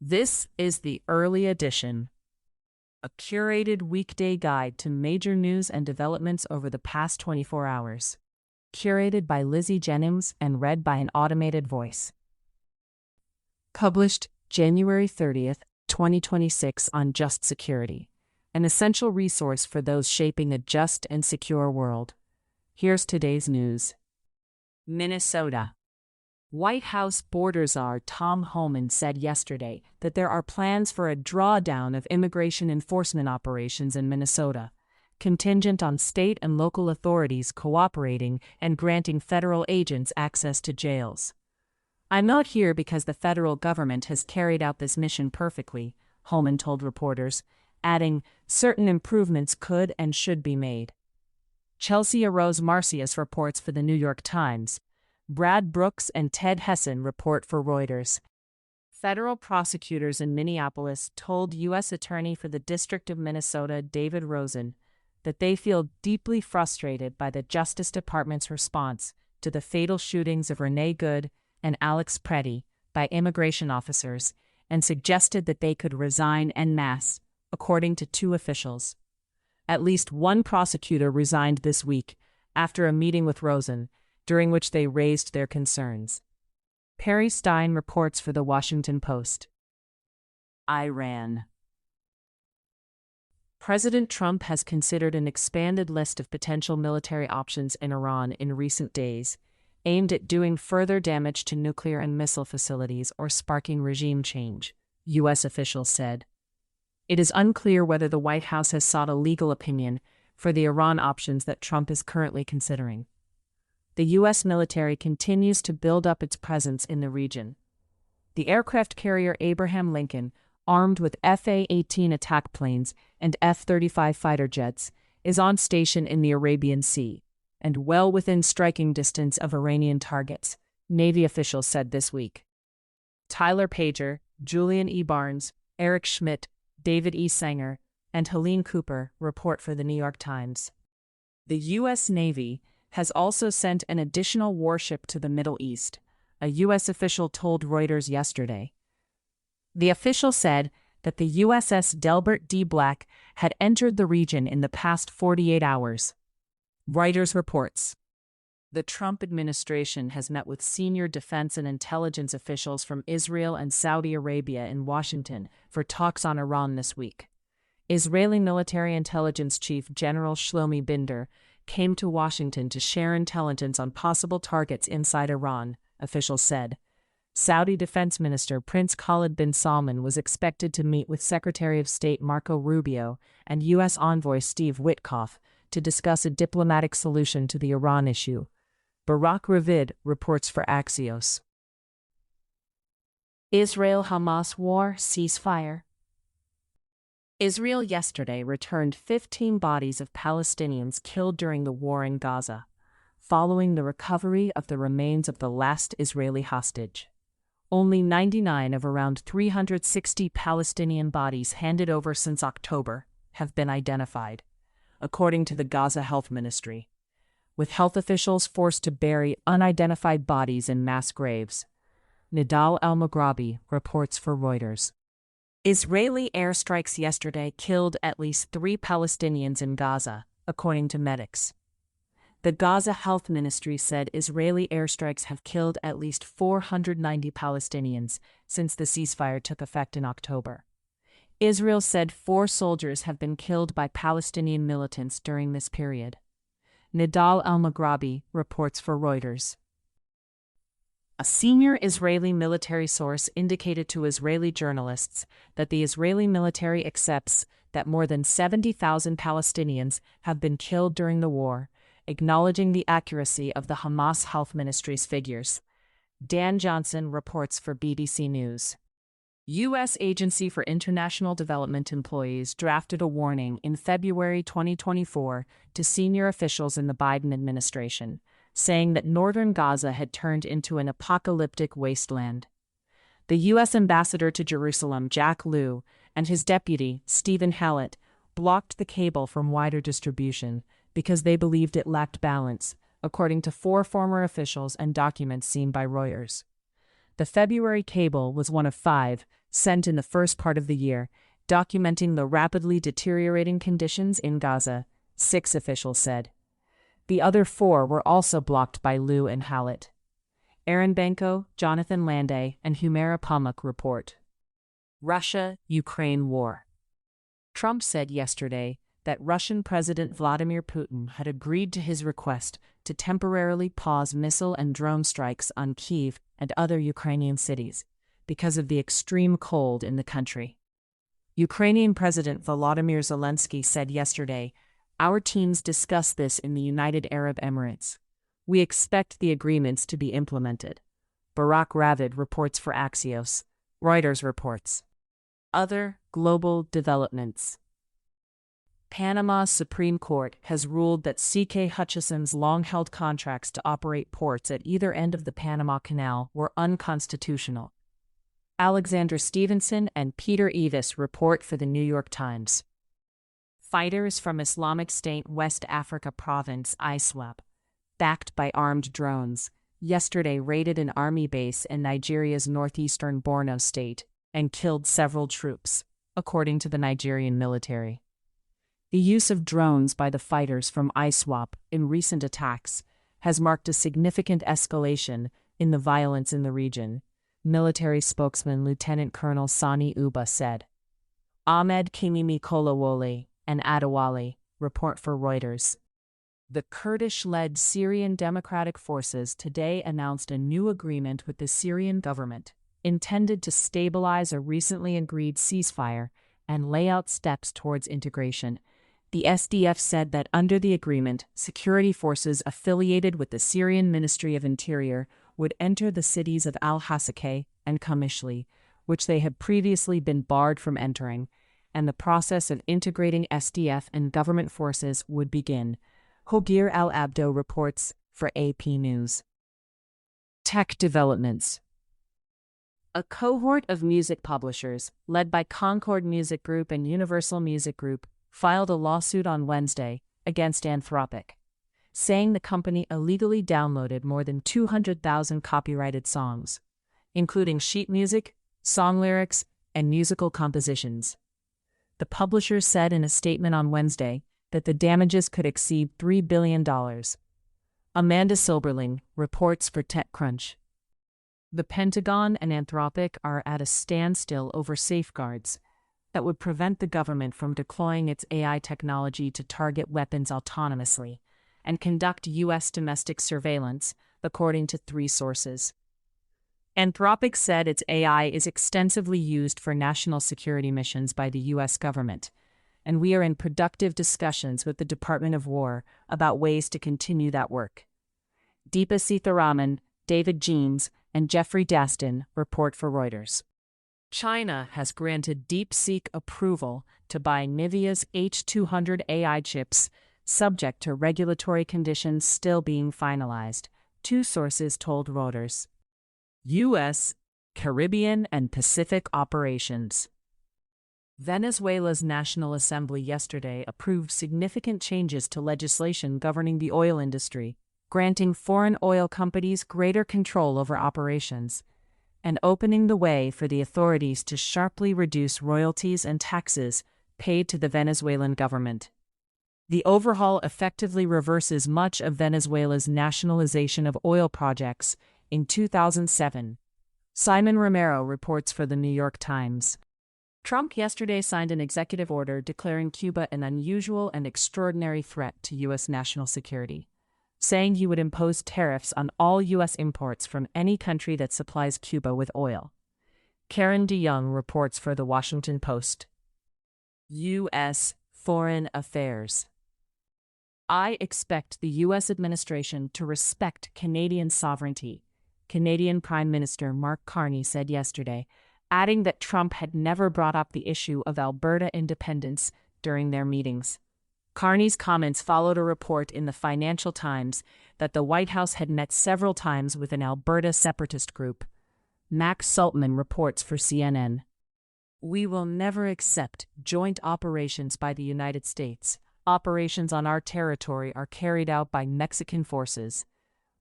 This is the early edition, a curated weekday guide to major news and developments over the past 24 hours. Curated by Lizzie Jennings and read by an automated voice. Published January 30th, 2026 on Just Security, an essential resource for those shaping a just and secure world. Here's today's news. Minnesota. White House border czar Tom Homan said yesterday that there are plans for a drawdown of immigration enforcement operations in Minnesota, contingent on state and local authorities cooperating and granting federal agents access to jails. "I'm not here because the federal government has carried out this mission perfectly," Homan told reporters, adding, "certain improvements could and should be made." Chelsea Rose Marcius reports for the New York Times. Brad Brooks and Ted Hessen report for Reuters. Federal prosecutors in Minneapolis told U.S. Attorney for the District of Minnesota David Rosen that they feel deeply frustrated by the Justice Department's response to the fatal shootings of Renee Good and Alex Preddy by immigration officers, and suggested that they could resign en masse, according to two officials. At least one prosecutor resigned this week after a meeting with Rosen, during which they raised their concerns. Perry Stein reports for The Washington Post. Iran. President Trump has considered an expanded list of potential military options in Iran in recent days, aimed at doing further damage to nuclear and missile facilities or sparking regime change, U.S. officials said. It is unclear whether the White House has sought a legal opinion for the Iran options that Trump is currently considering. The U.S. military continues to build up its presence in the region. The aircraft carrier Abraham Lincoln, armed with F-A-18 attack planes and F-35 fighter jets, is on station in the Arabian Sea, and well within striking distance of Iranian targets, Navy officials said this week. Tyler Pager, Julian E. Barnes, Eric Schmidt, David E. Sanger, and Helene Cooper report for the New York Times. The U.S. Navy has also sent an additional warship to the Middle East, a U.S. official told Reuters yesterday. The official said that the USS Delbert D. Black had entered the region in the past 48 hours. Reuters reports. The Trump administration has met with senior defense and intelligence officials from Israel and Saudi Arabia in Washington for talks on Iran this week. Israeli military intelligence chief General Shlomi Binder came to Washington to share intelligence on possible targets inside Iran, officials said. Saudi Defense Minister Prince Khalid bin Salman was expected to meet with Secretary of State Marco Rubio and U.S. Envoy Steve Witkoff to discuss a diplomatic solution to the Iran issue. Barak Ravid reports for Axios. Israel-Hamas war ceasefire. Israel yesterday returned 15 bodies of Palestinians killed during the war in Gaza, following the recovery of the remains of the last Israeli hostage. Only 99 of around 360 Palestinian bodies handed over since October have been identified, according to the Gaza Health Ministry, with health officials forced to bury unidentified bodies in mass graves. Nidal El-Maghrabi reports for Reuters. Israeli airstrikes yesterday killed at least 3 Palestinians in Gaza, according to medics. The Gaza Health Ministry said Israeli airstrikes have killed at least 490 Palestinians since the ceasefire took effect in October. Israel said 4 soldiers have been killed by Palestinian militants during this period. Nidal El-Maghrabi reports for Reuters. A senior Israeli military source indicated to Israeli journalists that the Israeli military accepts that more than 70,000 Palestinians have been killed during the war, acknowledging the accuracy of the Hamas Health Ministry's figures. Dan Johnson reports for BBC News. U.S. Agency for International Development employees drafted a warning in February 2024 to senior officials in the Biden administration, saying that northern Gaza had turned into an apocalyptic wasteland. The U.S. ambassador to Jerusalem, Jack Lew, and his deputy, Stephen Hallett, blocked the cable from wider distribution because they believed it lacked balance, according to 4 former officials and documents seen by Reuters. The February cable was one of 5, sent in the first part of the year, documenting the rapidly deteriorating conditions in Gaza, 6 officials said. The other 4 were also blocked by Liu and Hallett. Aaron Benko, Jonathan Landay, and Humaira Pamuk report. Russia-Ukraine war. Trump said yesterday that Russian President Vladimir Putin had agreed to his request to temporarily pause missile and drone strikes on Kyiv and other Ukrainian cities because of the extreme cold in the country. Ukrainian President Volodymyr Zelensky said yesterday, "Our teams discussed this in the United Arab Emirates. We expect the agreements to be implemented." Barak Ravid reports for Axios. Reuters reports. Other global developments. Panama's Supreme Court has ruled that C.K. Hutchison's long-held contracts to operate ports at either end of the Panama Canal were unconstitutional. Alexandra Stevenson and Peter Evis report for the New York Times. Fighters from Islamic State West Africa Province ISWAP, backed by armed drones, yesterday raided an army base in Nigeria's northeastern Borno state and killed several troops, according to the Nigerian military. The use of drones by the fighters from ISWAP in recent attacks has marked a significant escalation in the violence in the region, military spokesman Lieutenant Colonel Sani Uba said. Ahmed Kinimi Kolawole and Adewale report for Reuters. The Kurdish-led Syrian Democratic Forces today announced a new agreement with the Syrian government, intended to stabilize a recently agreed ceasefire and lay out steps towards integration. The SDF said that under the agreement, security forces affiliated with the Syrian Ministry of Interior would enter the cities of Al-Hasakeh and Qamishli, which they had previously been barred from entering, and the process of integrating SDF and government forces would begin. Hogir Al-Abdo reports for AP News. Tech developments. A cohort of music publishers, led by Concord Music Group and Universal Music Group, filed a lawsuit on Wednesday against Anthropic, saying the company illegally downloaded more than 200,000 copyrighted songs, including sheet music, song lyrics, and musical compositions. The publishers said in a statement on Wednesday that the damages could exceed $3 billion. Amanda Silberling reports for TechCrunch. The Pentagon and Anthropic are at a standstill over safeguards that would prevent the government from deploying its AI technology to target weapons autonomously and conduct U.S. domestic surveillance, according to 3 sources. Anthropic said its AI is extensively used for national security missions by the U.S. government, and we are in productive discussions with the Department of War about ways to continue that work. Deepa Seetharaman, David Jeans, and Jeffrey Daston report for Reuters. China has granted DeepSeek approval to buy NVIDIA's H200 AI chips, subject to regulatory conditions still being finalized, 2 sources told Reuters. U.S., Caribbean, and Pacific operations. Venezuela's National Assembly yesterday approved significant changes to legislation governing the oil industry, granting foreign oil companies greater control over operations, and opening the way for the authorities to sharply reduce royalties and taxes paid to the Venezuelan government. The overhaul effectively reverses much of Venezuela's nationalization of oil projects in 2007. Simon Romero reports for the New York Times. Trump yesterday signed an executive order declaring Cuba an unusual and extraordinary threat to U.S. national security, saying he would impose tariffs on all U.S. imports from any country that supplies Cuba with oil. Karen DeYoung reports for The Washington Post. U.S. Foreign Affairs. I expect the U.S. administration to respect Canadian sovereignty, Canadian Prime Minister Mark Carney said yesterday, adding that Trump had never brought up the issue of Alberta independence during their meetings. Carney's comments followed a report in the Financial Times that the White House had met several times with an Alberta separatist group. Max Saltman reports for CNN. We will never accept joint operations by the United States. Operations on our territory are carried out by Mexican forces.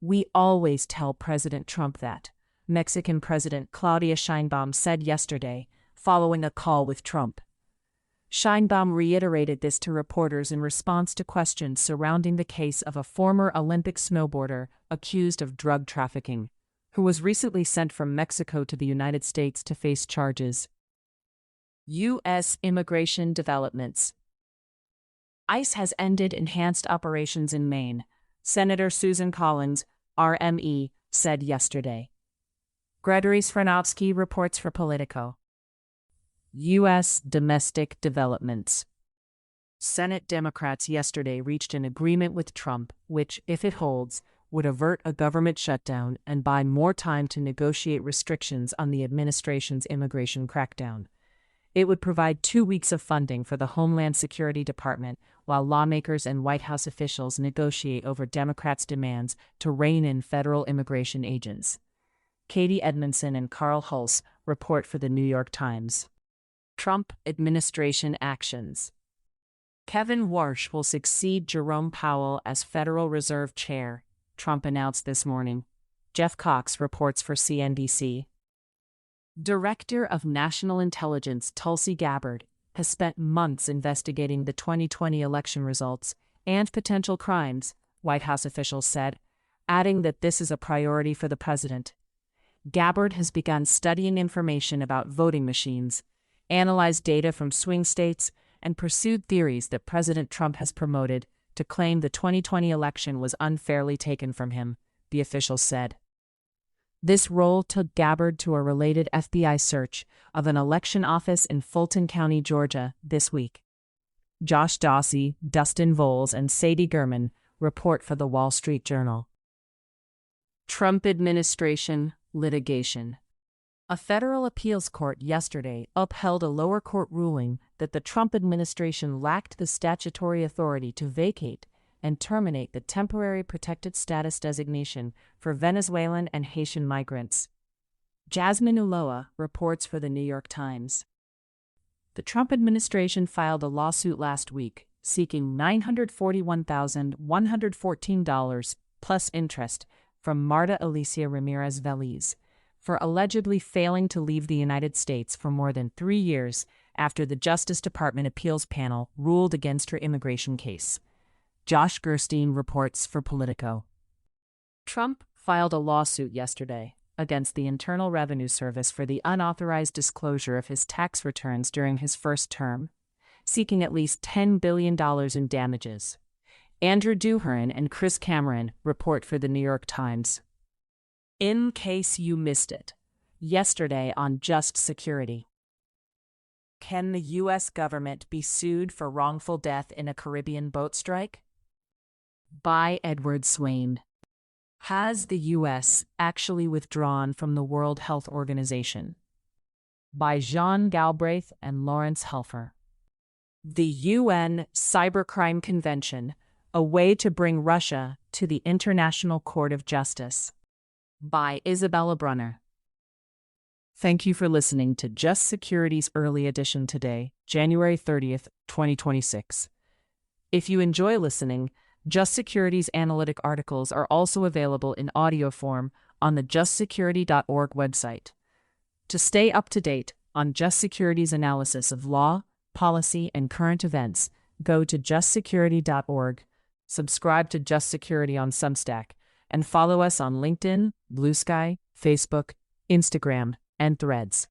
We always tell President Trump that, Mexican President Claudia Sheinbaum said yesterday, following a call with Trump. Sheinbaum reiterated this to reporters in response to questions surrounding the case of a former Olympic snowboarder accused of drug trafficking, who was recently sent from Mexico to the United States to face charges. U.S. immigration developments. ICE has ended enhanced operations in Maine, Senator Susan Collins, RME, said yesterday. Gregory Svrnovsky reports for Politico. U.S. domestic developments. Senate Democrats yesterday reached an agreement with Trump, which, if it holds, would avert a government shutdown and buy more time to negotiate restrictions on the administration's immigration crackdown. It would provide 2 weeks of funding for the Homeland Security Department, while lawmakers and White House officials negotiate over Democrats' demands to rein in federal immigration agents. Katie Edmondson and Carl Hulse report for the New York Times. Trump administration actions. Kevin Warsh will succeed Jerome Powell as Federal Reserve Chair, Trump announced this morning. Jeff Cox reports for CNBC. Director of National Intelligence Tulsi Gabbard has spent months investigating the 2020 election results and potential crimes, White House officials said, adding that this is a priority for the president. Gabbard has begun studying information about voting machines, analyzed data from swing states, and pursued theories that President Trump has promoted to claim the 2020 election was unfairly taken from him, the officials said. This role took Gabbard to a related FBI search of an election office in Fulton County, Georgia, this week. Josh Dawsey, Dustin Voles, and Sadie Gurman report for the Wall Street Journal. Trump administration litigation. A federal appeals court yesterday upheld a lower court ruling that the Trump administration lacked the statutory authority to vacate and terminate the temporary protected status designation for Venezuelan and Haitian migrants. Jasmine Ulloa reports for the New York Times. The Trump administration filed a lawsuit last week seeking $941,114 plus interest from Marta Alicia Ramirez Veliz for allegedly failing to leave the United States for more than 3 years after the Justice Department appeals panel ruled against her immigration case. Josh Gerstein reports for Politico. Trump filed a lawsuit yesterday against the Internal Revenue Service for the unauthorized disclosure of his tax returns during his first term, seeking at least $10 billion in damages. Andrew Duhern and Chris Cameron report for the New York Times. In case you missed it, yesterday on Just Security. Can the U.S. government be sued for wrongful death in a Caribbean boat strike? By Edward Swain. Has the U.S. actually withdrawn from the World Health Organization? By Jean Galbraith and Lawrence Helfer. The UN Cybercrime Convention, a way to bring Russia to the International Court of Justice. By Isabella Brunner. Thank you for listening to Just Security's early edition today, January 30th, 2026. If you enjoy listening, Just Security's analytic articles are also available in audio form on the justsecurity.org website. To stay up to date on Just Security's analysis of law, policy, and current events, go to justsecurity.org, subscribe to Just Security on Substack, and follow us on LinkedIn, Blue Sky, Facebook, Instagram, and Threads.